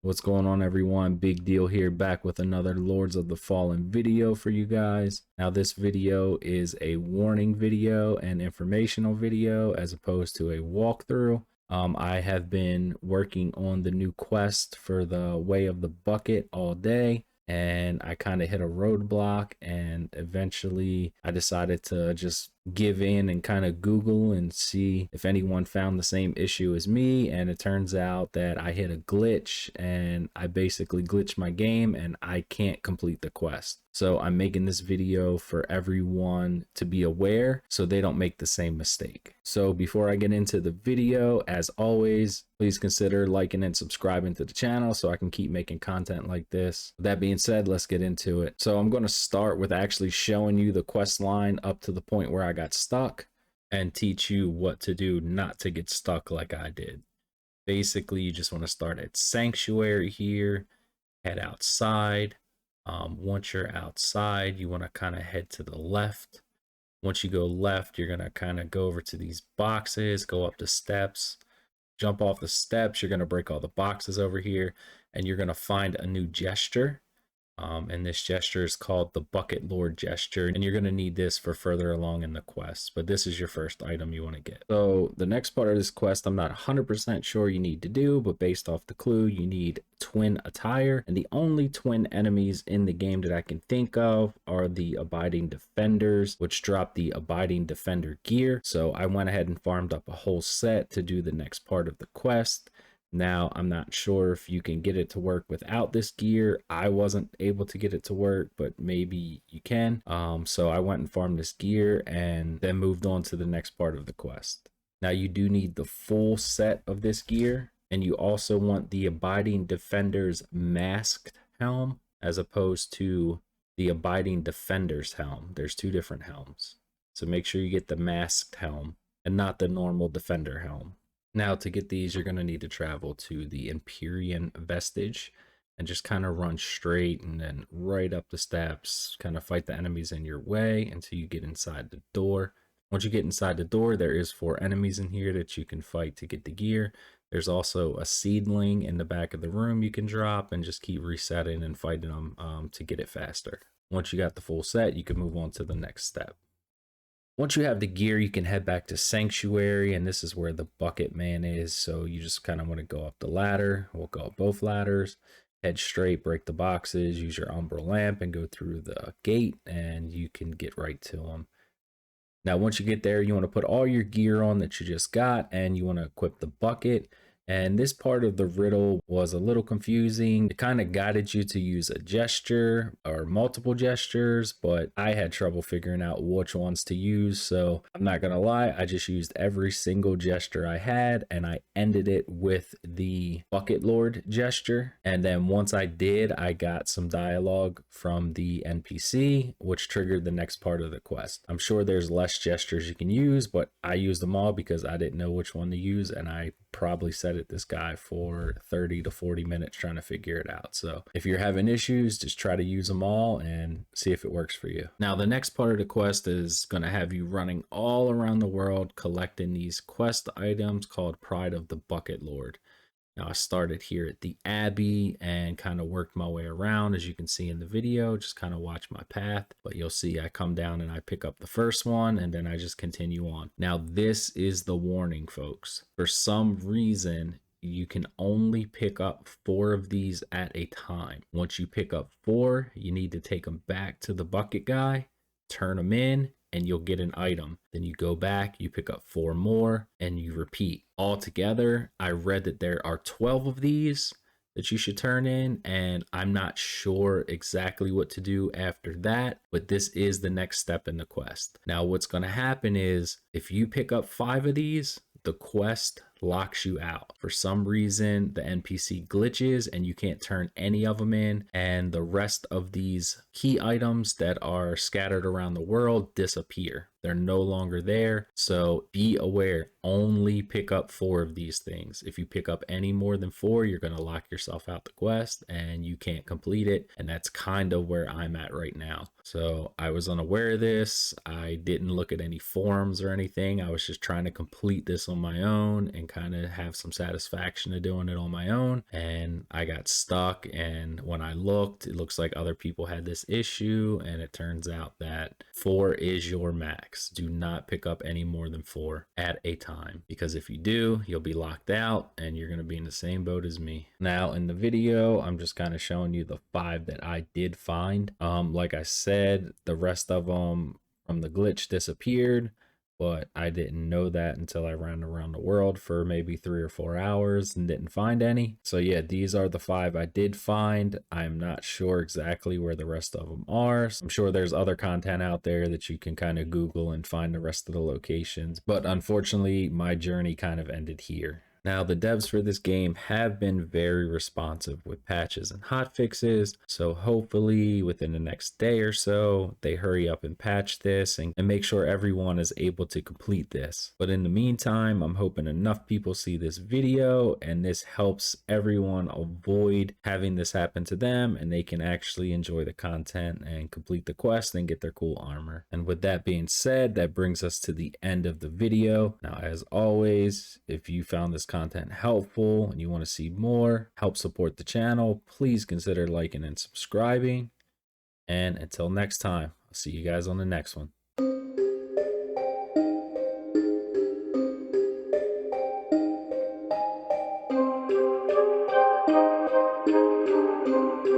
What's going on, everyone? Big Deal here, back with another Lords of the Fallen video for you guys. Now this video is a warning video and informational video as opposed to a walkthrough. I have been working on the new quest for the Way of the Bucket all day, and I kind of hit a roadblock, and eventually I decided to just give in and kind of Google and see if anyone found the same issue as me. And it turns out that I hit a glitch, and I basically glitched my game and I can't complete the quest. So I'm making this video for everyone to be aware so they don't make the same mistake. So before I get into the video, as always, please consider liking and subscribing to the channel so I can keep making content like this. With that being said, let's get into it. So I'm going to start with actually showing you the quest line up to the point where I got stuck and teach you what to do not to get stuck like I did. Basically, you just want to start at Sanctuary here, head outside. Once you're outside, you want to kind of head to the left. Once you go left, you're going to kind of go over to these boxes, go up the steps, jump off the steps. You're going to break all the boxes over here, and you're going to find a new gesture. And this gesture is called the Bucket Lord gesture, and you're going to need this for further along in the quest, but this is your first item you want to get. So the next part of this quest, I'm not 100% sure you need to do, but based off the clue, you need twin attire, and the only twin enemies in the game that I can think of are the Abiding Defenders, which drop the Abiding Defender gear. So I went ahead and farmed up a whole set to do the next part of the quest. Now, I'm not sure if you can get it to work without this gear. I wasn't able to get it to work, but maybe you can. So I went and farmed this gear and then moved on to the next part of the quest. Now, you do need the full set of this gear, and you also want the Abiding Defender's masked helm as opposed to the Abiding Defender's helm. There's two different helms. So make sure you get the masked helm and not the normal Defender helm. Now, to get these, you're going to need to travel to the Empyrean Vestige and just kind of run straight and then right up the steps, kind of fight the enemies in your way until you get inside the door. Once you get inside the door, there is 4 enemies in here that you can fight to get the gear. There's also a seedling in the back of the room you can drop and just keep resetting and fighting them to get it faster. Once you got the full set, you can move on to the next step. Once you have the gear, you can head back to Sanctuary, and this is where the Bucket Man is. So you just kind of want to go up the ladder. We'll go up both ladders, head straight, break the boxes, use your Umbral Lamp, and go through the gate, and you can get right to them. Now, once you get there, you want to put all your gear on that you just got, and you want to equip the bucket. And this part of the riddle was a little confusing. It kind of guided you to use a gesture or multiple gestures, but I had trouble figuring out which ones to use. So I'm not going to lie, I just used every single gesture I had, and I ended it with the Bucket Lord gesture. And then once I did, I got some dialogue from the NPC, which triggered the next part of the quest. I'm sure there's less gestures you can use, but I used them all because I didn't know which one to use, and I probably set it this guy for 30 to 40 minutes trying to figure it out. So if you're having issues, just try to use them all and see if it works for you. Now, the next part of the quest is going to have you running all around the world collecting these quest items called Pride of the Bucket Lord. Now, I started here at the Abbey and kind of worked my way around, as you can see in the video. Just kind of watch my path, but you'll see I come down and I pick up the first one, and then I just continue on. Now, this is the warning, folks. For some reason, you can only pick up 4 of these at a time. Once you pick up 4, you need to take them back to the bucket guy, turn them in, and you'll get an item. Then you go back, you pick up 4 more, and you repeat. Altogether, I read that there are 12 of these that you should turn in, and I'm not sure exactly what to do after that, but this is the next step in the quest. Now, what's going to happen is if you pick up 5 of these, the quest locks you out. For some reason, the NPC glitches and you can't turn any of them in, and the rest of these key items that are scattered around the world disappear. They're no longer there. So be aware, only pick up 4 of these things. If you pick up any more than 4, you're going to lock yourself out the quest and you can't complete it. And that's kind of where I'm at right now. So I was unaware of this. I didn't look at any forums or anything. I was just trying to complete this on my own and and kind of have some satisfaction of doing it on my own. And I got stuck, and when I looked, it looks like other people had this issue, and it turns out that 4 is your max. Do not pick up any more than 4 at a time, because if you do, you'll be locked out and you're going to be in the same boat as me. Now in the video, I'm just kind of showing you the 5 that I did find. Like I said, the rest of them from the glitch disappeared, but I didn't know that until I ran around the world for maybe 3 or 4 hours and didn't find any. So yeah, these are the 5 I did find. I'm not sure exactly where the rest of them are. I'm sure there's other content out there that you can kind of Google and find the rest of the locations, but unfortunately my journey kind of ended here. Now, the devs for this game have been very responsive with patches and hotfixes, so hopefully within the next day or so, they hurry up and patch this and make sure everyone is able to complete this. But in the meantime, I'm hoping enough people see this video and this helps everyone avoid having this happen to them, and they can actually enjoy the content and complete the quest and get their cool armor. And with that being said, that brings us to the end of the video. Now, as always, if you found this content helpful and you want to see more, help support the channel, please consider liking and subscribing. And until next time, I'll see you guys on the next one.